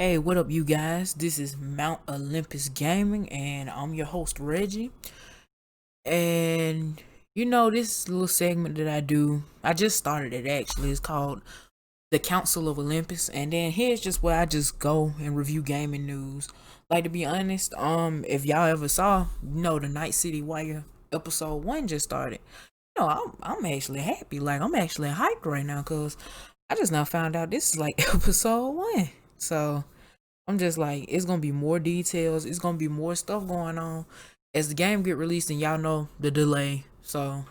Hey, what up, you guys? This is Mount Olympus Gaming, and I'm your host, Reggie. And this little segment that I do, I just started it actually. It's called the Council of Olympus, and then here's just where I just go and review gaming news. Like, to be honest, if y'all ever saw, the Night City Wire episode 1 just started. I'm actually happy. Like, I'm actually hyped right now because I just now found out this is like episode 1. So I'm just like, it's gonna be more details. It's gonna be more stuff going on as the game get released, and y'all know the delay. So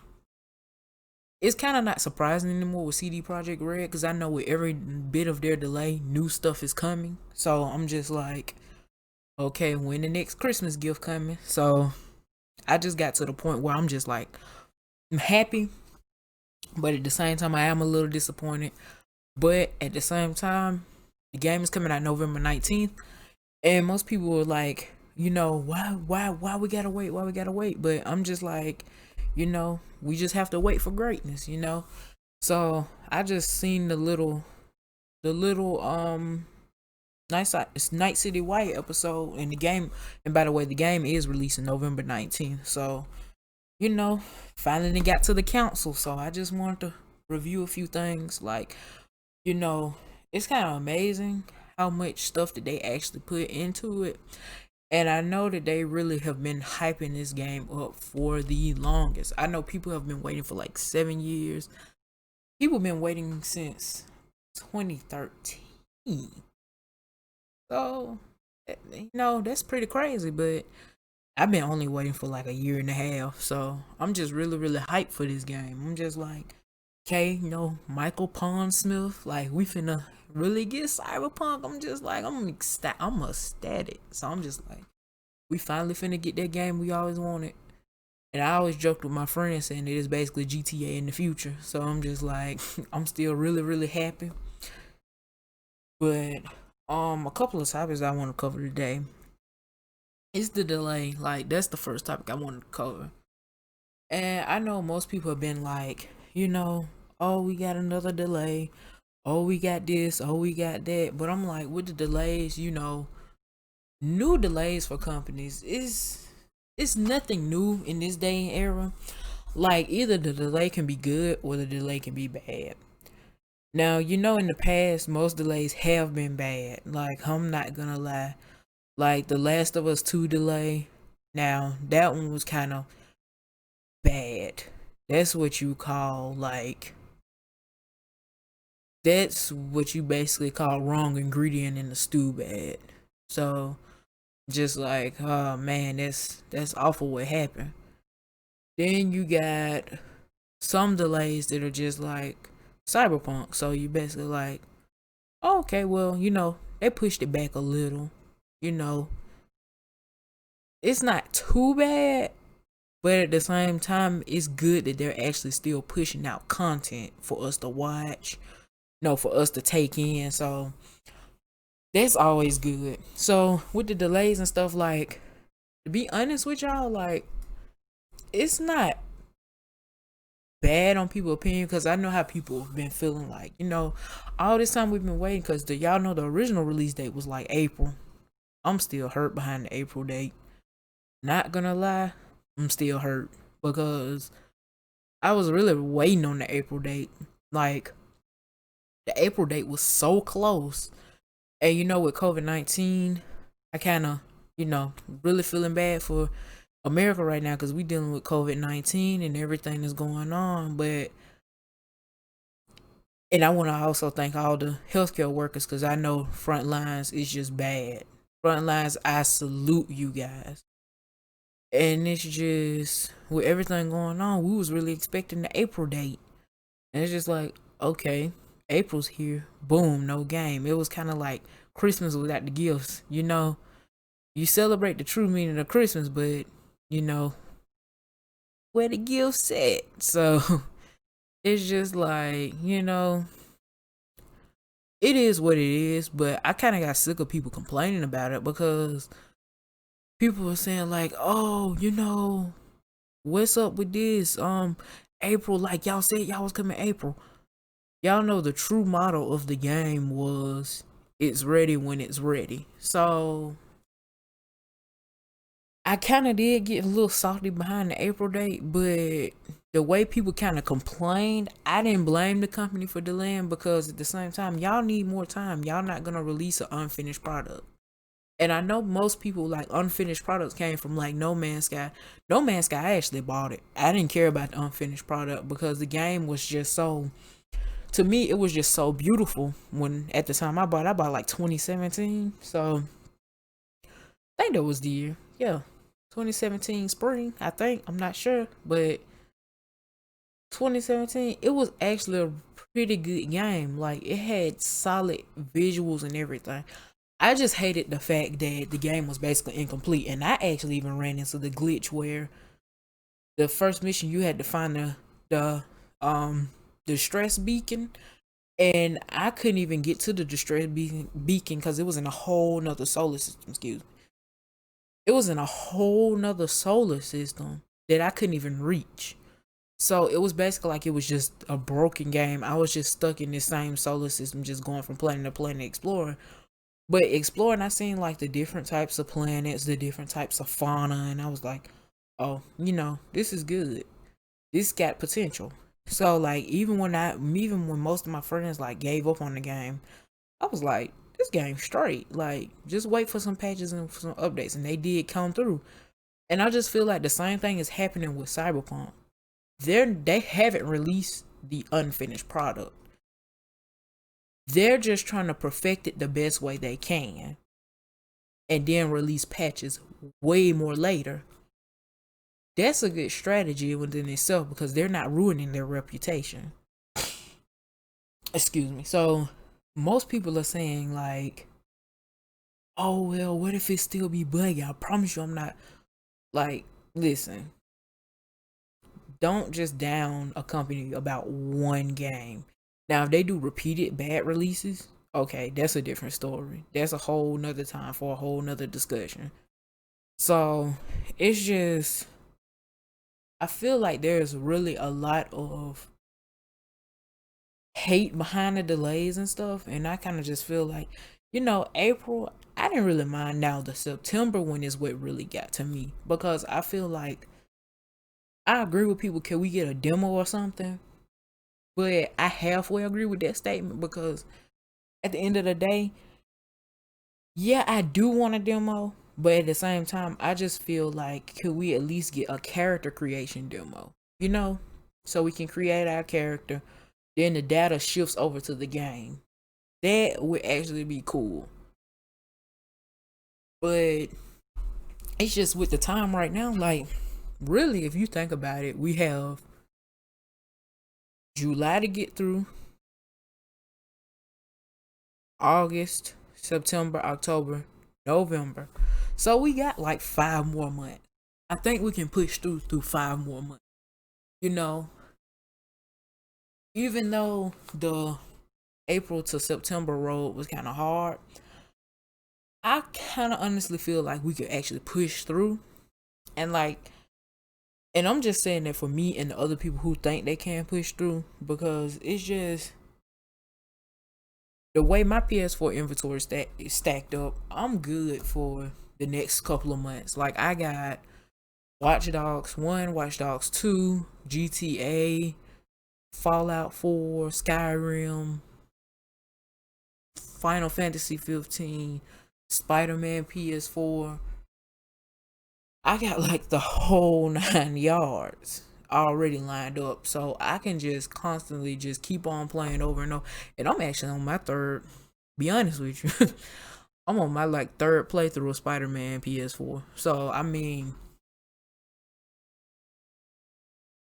it's kind of not surprising anymore with CD Projekt Red because I know with every bit of their delay, new stuff is coming. So I'm just like, okay, when the next Christmas gift coming? So I just got to the point where I'm just like, I'm happy, but at the same time, I am a little disappointed. But at the same time, the game is coming out November 19th. And most people were like, why we gotta wait? Why we gotta wait? But I'm just like, we just have to wait for greatness. So I just seen the little Night City Wire episode in the game. And by the way, the game is releasing November 19th. So, you know, finally got to the council. So I just wanted to review a few things. Like, you know, it's kind of amazing how much stuff that they actually put into it. And I know that they really have been hyping this game up for the longest. I know people have been waiting for like 7 years. People have been waiting since 2013. So, that's pretty crazy. But I've been only waiting for like a year and a half. So I'm just really, really hyped for this game. I'm just like, okay, Michael Pondsmith, like we finna really get Cyberpunk. I'm just like, I'm ecstatic. So I'm just like, we finally finna get that game we always wanted. And I always joked with my friends saying it is basically GTA in the future. So I'm just like, I'm still really, really happy. But a couple of topics I want to cover today. It's the delay. Like, that's the first topic I wanted to cover. And I know most people have been like, oh, we got another delay. Oh, we got this. Oh, we got that. But I'm like, with the delays, new delays for companies is it's nothing new in this day and era. Like, either the delay can be good or the delay can be bad. Now, in the past, most delays have been bad. Like, I'm not gonna lie. Like, The Last of Us 2 delay. Now, that one was kind of bad. That's what you call, like, that's what you basically call wrong ingredient in the stew bad. So, just like, oh man, that's awful what happened. Then you got some delays that are just like Cyberpunk. So you basically like, oh, okay, well, they pushed it back a little. You know, it's not too bad, but at the same time, it's good that they're actually still pushing out content for us to watch, for us to take in. So that's always good. So with the delays and stuff, like, to be honest with y'all, like, it's not bad on people's opinion because I know how people have been feeling. Like, all this time we've been waiting because y'all know the original release date was like April. I'm still hurt behind the April date. Not gonna lie, I'm still hurt because I was really waiting on the April date. Like, the April date was so close. And with COVID-19, I kind of, really feeling bad for America right now because we dealing with COVID-19 and everything that's going on. And I want to also thank all the healthcare workers because I know front lines is just bad. Front lines, I salute you guys. And it's just, with everything going on, we was really expecting the April date. And it's just like, okay, April's here. Boom, no game. It was kind of like Christmas without the gifts. You celebrate the true meaning of Christmas, but, where the gifts at? So it's just like, it is what it is. But I kind of got sick of people complaining about it because people were saying like, oh, what's up with this? April, like y'all said y'all was coming April. Y'all know the true motto of the game was it's ready when it's ready. So I kind of did get a little salty behind the April date, but the way people kind of complained, I didn't blame the company for delaying, because at the same time, y'all need more time. Y'all not gonna release an unfinished product. And I know most people like unfinished products came from like No Man's Sky. No Man's Sky, I actually bought it. I didn't care about the unfinished product because the game was just so, to me, it was just so beautiful. When at the time I bought like 2017. So I think that was the year. Yeah. 2017 spring, I think. I'm not sure. But 2017, it was actually a pretty good game. Like, it had solid visuals and everything. I just hated the fact that the game was basically incomplete, and I actually even ran into the glitch where the first mission you had to find the distress beacon, and I couldn't even get to the distress beacon because it was in a whole nother solar system. Excuse me, it was in a whole nother solar system that I couldn't even reach. So it was basically like it was just a broken game. I was just stuck in this same solar system, just going from planet to planet exploring. But exploring, I seen like the different types of planets, the different types of fauna, and I was like, oh, this is good. This got potential. So like even when most of my friends like gave up on the game, I was like, this game's straight. Like, just wait for some patches and for some updates, and they did come through. And I just feel like the same thing is happening with Cyberpunk. They haven't released the unfinished product. They're just trying to perfect it the best way they can, and then release patches way more later. That's a good strategy within itself because they're not ruining their reputation. Excuse me. So most people are saying like, oh well, what if it still be buggy? I promise you I'm not. Like, listen, don't just down a company about one game. Now, if they do repeated bad releases, okay, that's a different story. That's a whole nother time for a whole nother discussion. So it's just, I feel like there's really a lot of hate behind the delays and stuff, and I kind of just feel like, April, I didn't really mind. Now the September one is what really got to me, because I feel like I agree with people, can we get a demo or something? But I halfway agree with that statement, because at the end of the day, yeah, I do want a demo, but at the same time, I just feel like, could we at least get a character creation demo? So we can create our character, then the data shifts over to the game. That would actually be cool. But it's just with the time right now, like, really, if you think about it, we have July to get through, August, September, October, November. So we got like 5 more months. I think we can push through 5 more months. You know, even though the April to September road was kind of hard, I kind of honestly feel like we could actually push through. And like, and I'm just saying that for me and the other people who think they can push through, because it's just the way my PS4 inventory is stacked up. I'm good for the next couple of months. Like, I got Watch Dogs 1, Watch Dogs 2, GTA, Fallout 4, Skyrim, Final Fantasy 15, Spider-Man PS4. I got like the whole 9 yards already lined up, so I can just constantly just keep on playing over and over. And I'm actually on my third, be honest with you, I'm on my like third playthrough of Spider-Man PS4. So I mean,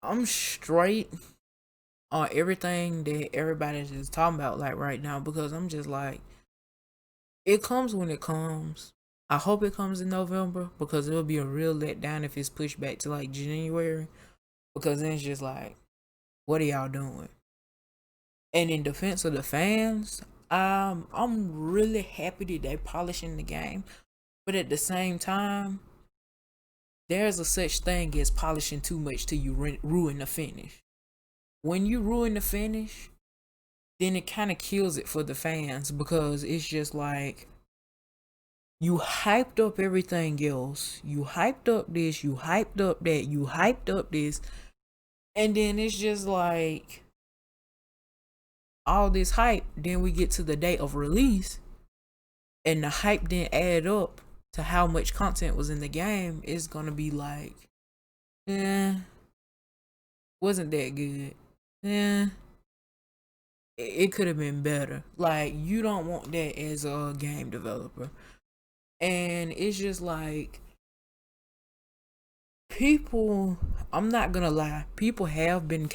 I'm straight on everything that everybody's just talking about like right now, because I'm just like, it comes when it comes. I hope it comes in November, because it'll be a real letdown if it's pushed back to like January, because then it's just like, what are y'all doing? And in defense of the fans, I'm really happy that they're polishing the game, but at the same time, there's a such thing as polishing too much till you ruin the finish. When you ruin the finish, then it kind of kills it for the fans because it's just like you hyped up everything else. You hyped up this, you hyped up that, you hyped up this, and then it's just like all this hype. Then we get to the day of release, and the hype didn't add up to how much content was in the game. It's gonna be like, eh, wasn't that good. Eh, it could have been better. Like, you don't want that as a game developer. And it's just like, people, I'm not gonna lie, people have been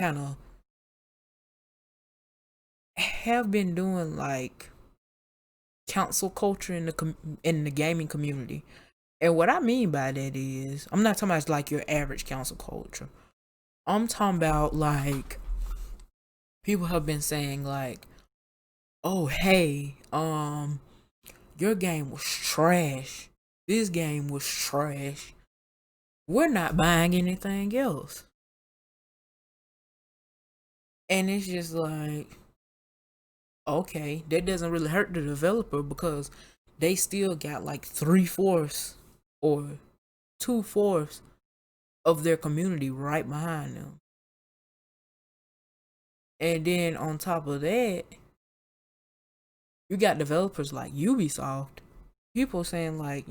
doing like council culture in the gaming community. And what I mean by that is, I'm not talking about like your average council culture. I'm talking about like, people have been saying like, oh hey, your game was trash. This game was trash. We're not buying anything else. And it's just like, okay, that doesn't really hurt the developer because they still got like 3/4 or 2/4 of their community right behind them. And then on top of that, you got developers like Ubisoft. People saying like,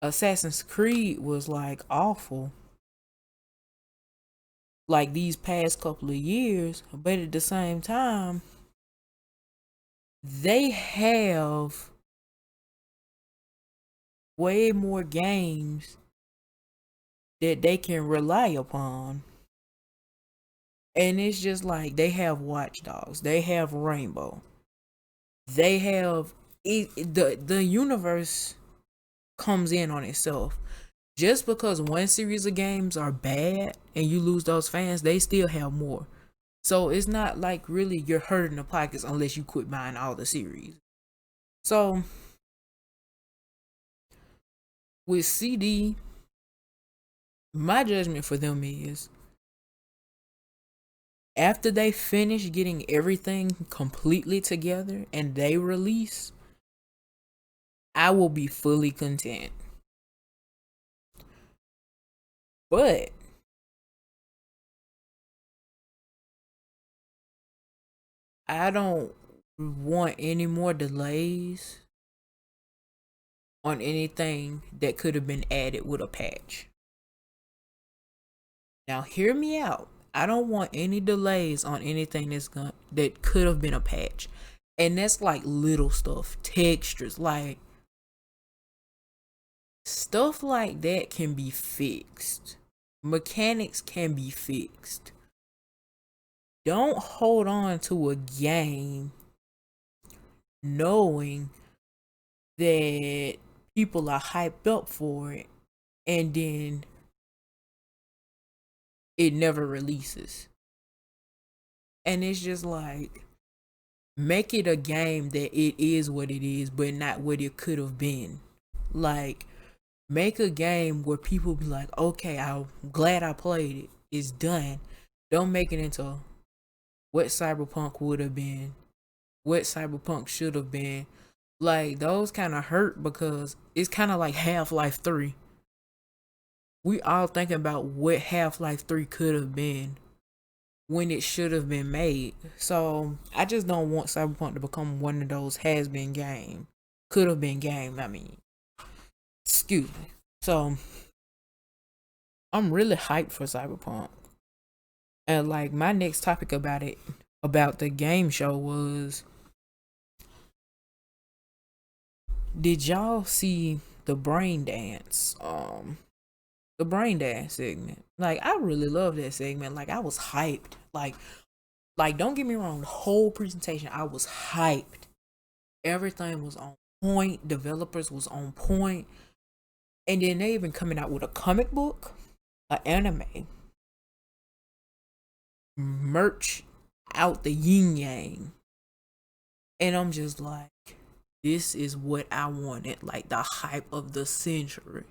Assassin's Creed was like awful like these past couple of years, but at the same time, they have way more games that they can rely upon. And it's just like, they have Watch Dogs, they have Rainbow, they have the universe comes in on itself. Just because one series of games are bad and you lose those fans, they still have more. So it's not like really you're hurting the pockets unless you quit buying all the series. So with CD, my judgment for them is, after they finish getting everything completely together and they release, I will be fully content. But I don't want any more delays on anything that could have been added with a patch. Now hear me out. I don't want any delays on anything that could have been a patch. And that's like little stuff, textures, like stuff like that can be fixed. Mechanics can be fixed. Don't hold on to a game knowing that people are hyped up for it and then it never releases. And it's just like, make it a game that it is what it is, but not what it could have been. Like, make a game where people be like, okay, I'm glad I played it. It's done. Don't make it into what Cyberpunk would have been, what Cyberpunk should have been. Like, those kind of hurt because it's kind of like Half-Life 3. We all thinking about what Half-Life 3 could have been when it should have been made. So I just don't want Cyberpunk to become one of those has-been game, could have been game. I mean, excuse me. So I'm really hyped for Cyberpunk. And like, my next topic about the game show was, did y'all see the brain dance? The brain dance segment. Like, I really love that segment. Like, I was hyped. Like don't get me wrong, the whole presentation I was hyped. Everything was on point. Developers was on point. And then they even coming out with a comic book, an anime, merch out the yin yang. And I'm just like, this is what I wanted. Like, the hype of the century.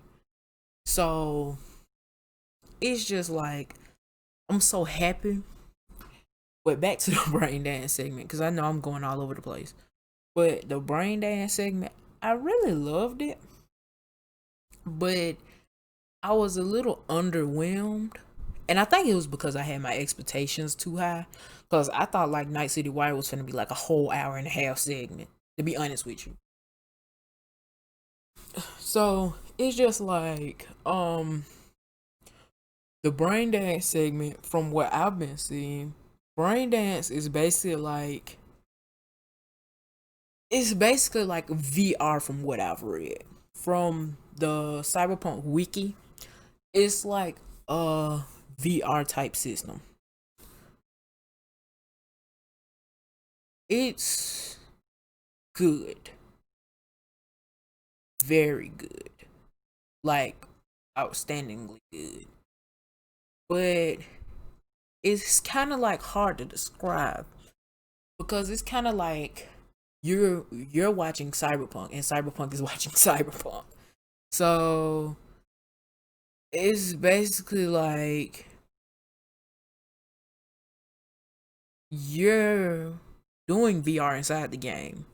So it's just like, I'm so happy But back to the brain dance segment, because I know I'm going all over the place. But the brain dance segment, I really loved it, but I was a little underwhelmed. And I think it was because I had my expectations too high. Because I thought like Night City Wire was gonna be like a whole hour and a half segment, to be honest with you. So it's just like, the brain dance segment, from what I've been seeing, brain dance is basically like, it's basically like VR from what I've read. From the Cyberpunk wiki, it's like a VR type system. It's good. Very good. Like outstandingly good. But it's kind of like hard to describe because it's kind of like you're watching Cyberpunk and Cyberpunk is watching Cyberpunk. So it's basically like you're doing VR inside the game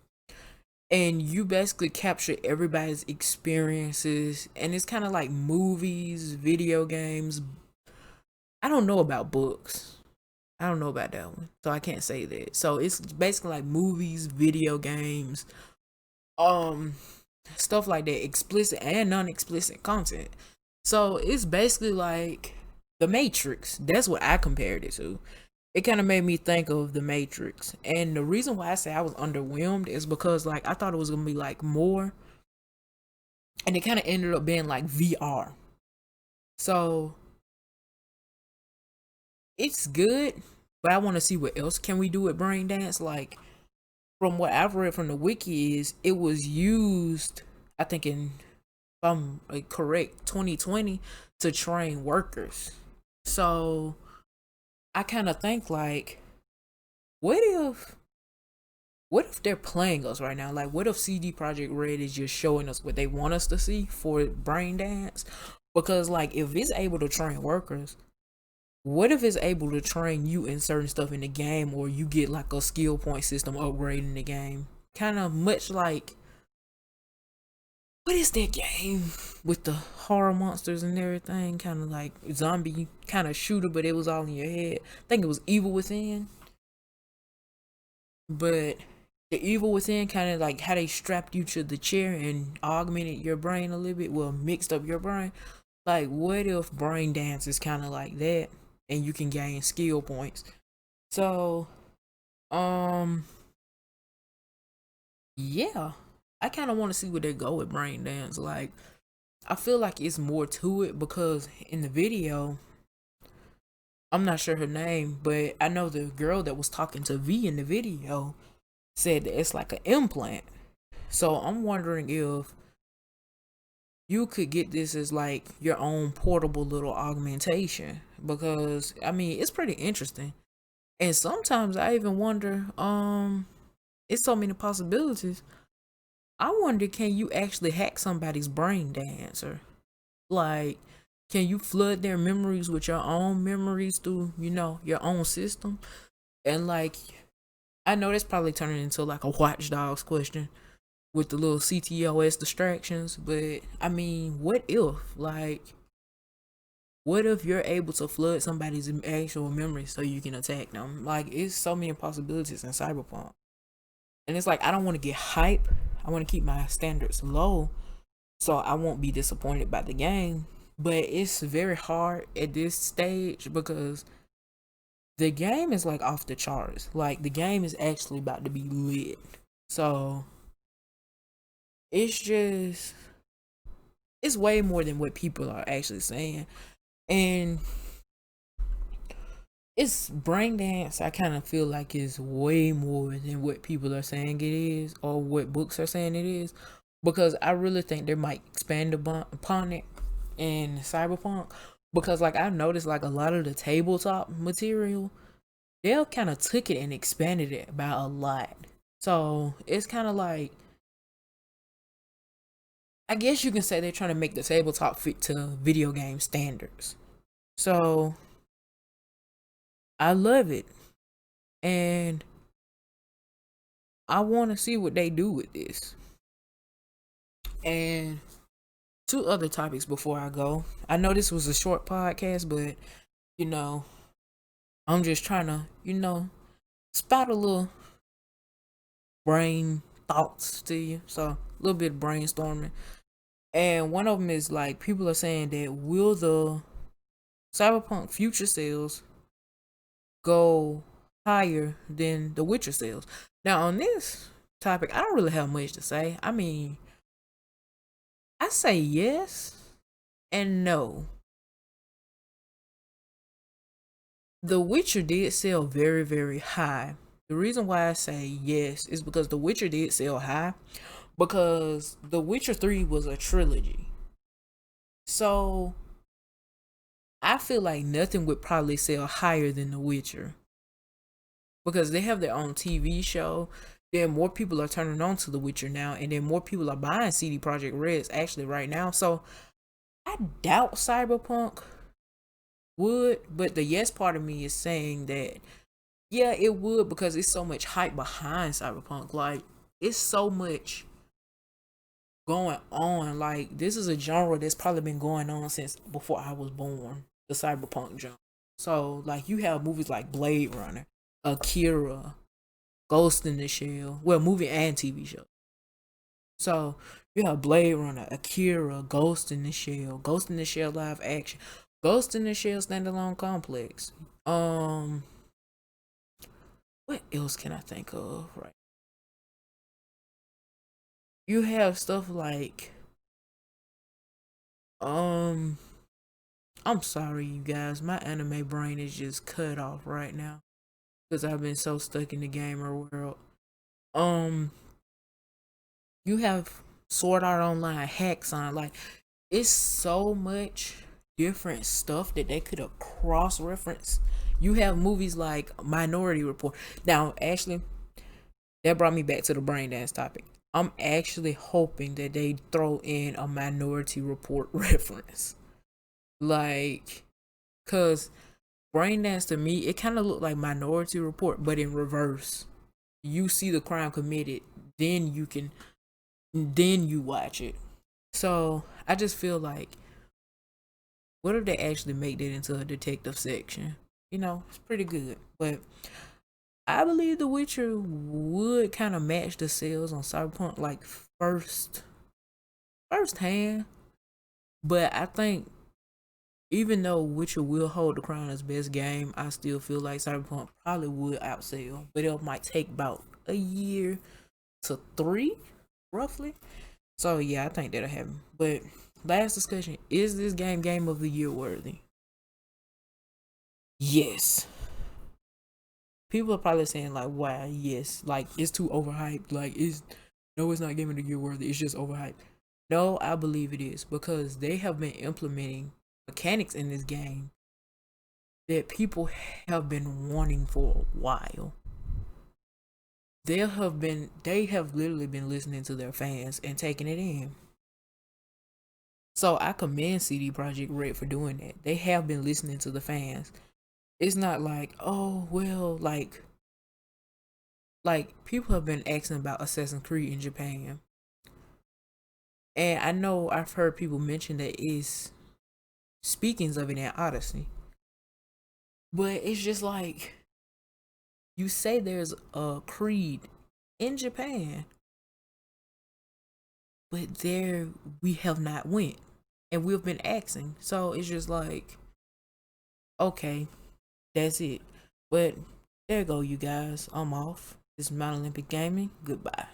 and you basically capture everybody's experiences, and it's kind of like movies, video games. I don't know about books. I don't know about that one, so I can't say that. So it's basically like movies, video games, um, stuff like that, explicit and non-explicit content. So it's basically like the Matrix. That's what I compared it to. It kind of made me think of the Matrix, and the reason why I say I was underwhelmed is because like I thought it was gonna be like more, and it kind of ended up being like VR. So it's good, but I want to see what else can we do with brain dance. Like from what I've read from the wiki is it was used, I think in, if I'm like, correct, 2020 to train workers. So I kind of think like, what if what if they're playing us right now? Like, what if CD Projekt Red is just showing us what they want us to see for brain dance? Because like, if it's able to train workers, what if it's able to train you in certain stuff in the game, or you get like a skill point system upgrade in the game? Kind of much like, what is that game with the horror monsters and everything? Kind of like zombie kind of shooter, but it was all in your head. I think it was Evil Within, but the Evil Within kind of like how they strapped you to the chair and augmented your brain a little bit, well, mixed up your brain. Like, what if brain dance is kind of like that, and you can gain skill points? So, um, yeah, I kind of want to see where they go with brain dance. Like, I feel like it's more to it because in the video, I'm not sure her name, but I know the girl that was talking to V in the video said that it's like an implant. So I'm wondering if you could get this as like your own portable little augmentation, because I mean it's pretty interesting. And sometimes I even wonder, it's so many possibilities. I wonder, can you actually hack somebody's brain dancer? Like, can you flood their memories with your own memories through, your own system? And like, I know that's probably turning into like a Watch Dogs question with the little CTOS distractions, but I mean, what if, like, what if you're able to flood somebody's actual memory so you can attack them? Like, it's so many possibilities in Cyberpunk. And it's like, I don't want to get hype. I want to keep my standards low so I won't be disappointed by the game. But it's very hard at this stage because the game is like off the charts. Like, the game is actually about to be lit. So it's just, it's way more than what people are actually saying. And it's brain dance, I kind of feel like is way more than what people are saying it is, or what books are saying it is, because I really think they might expand upon it in Cyberpunk. Because like I've noticed, like a lot of the tabletop material, they'll kind of took it and expanded it by a lot. So it's kind of like, I guess you can say they're trying to make the tabletop fit to video game standards. So I love it. And I want to see what they do with this. And two other topics before I go. I know this was a short podcast, but you know, I'm just trying to, spout a little brain thoughts to you. So a little bit of brainstorming. And one of them is like people are saying that will the Cyberpunk future sales go higher than the Witcher sales? Now on this topic, I don't really have much to say. I mean, I say yes and no. The Witcher did sell very, very high. The reason why I say yes is because The Witcher did sell high because The Witcher 3 was a trilogy. So I feel like nothing would probably sell higher than The Witcher because they have their own TV show. Then more people are turning on to The Witcher now, and then more people are buying CD Projekt Reds actually right now. So I doubt Cyberpunk would, but the yes part of me is saying that yeah, it would because it's so much hype behind Cyberpunk. Like it's so much going on. Like this is a genre that's probably been going on since before I was born. The Cyberpunk genre. So like you have movies like Blade Runner, Akira, Ghost in the Shell. Well, movie and TV show. So you have Blade Runner, Akira, Ghost in the Shell, Ghost in the Shell live action, Ghost in the Shell standalone complex. What else can I think of? Right. You have stuff like I'm sorry you guys, my anime brain is just cut off right now because I've been so stuck in the gamer world. Um you have Sword Art Online, Hacksaw, like it's so much different stuff that they could have cross referenced. You have movies like Minority Report. Now, actually, that brought me back to the brain dance topic. I'm actually hoping that they throw in a Minority Report reference. Like, cause brain dance to me, it kind of looked like Minority Report, but in reverse. You see the crime committed, then you watch it. So I just feel like, what if they actually make that into a detective section? It's pretty good. But I believe The Witcher would kind of match the sales on Cyberpunk like first hand. But I think even though Witcher will hold the crown as best game, I still feel like Cyberpunk probably would outsell. But it might take about a year to 3, roughly. So yeah, I think that'll happen. But last discussion, is this game of the year worthy? Yes. People are probably saying like, "Why? Yes, like it's too overhyped. Like it's not game of the year worthy. It's just overhyped." No, I believe it is because they have been implementing mechanics in this game that people have been wanting for a while. They have literally been listening to their fans and taking it in. So I commend CD Projekt Red for doing that. They have been listening to the fans. It's not like, oh well, like people have been asking about Assassin's Creed in Japan. And I know I've heard people mention that it's speakings of it in Odyssey. But it's just like you say there's a Creed in Japan, but there we have not went. And we've been asking. So it's just like, okay, that's it. But there you go, you guys. I'm off. This is Mount Olympic Gaming. Goodbye.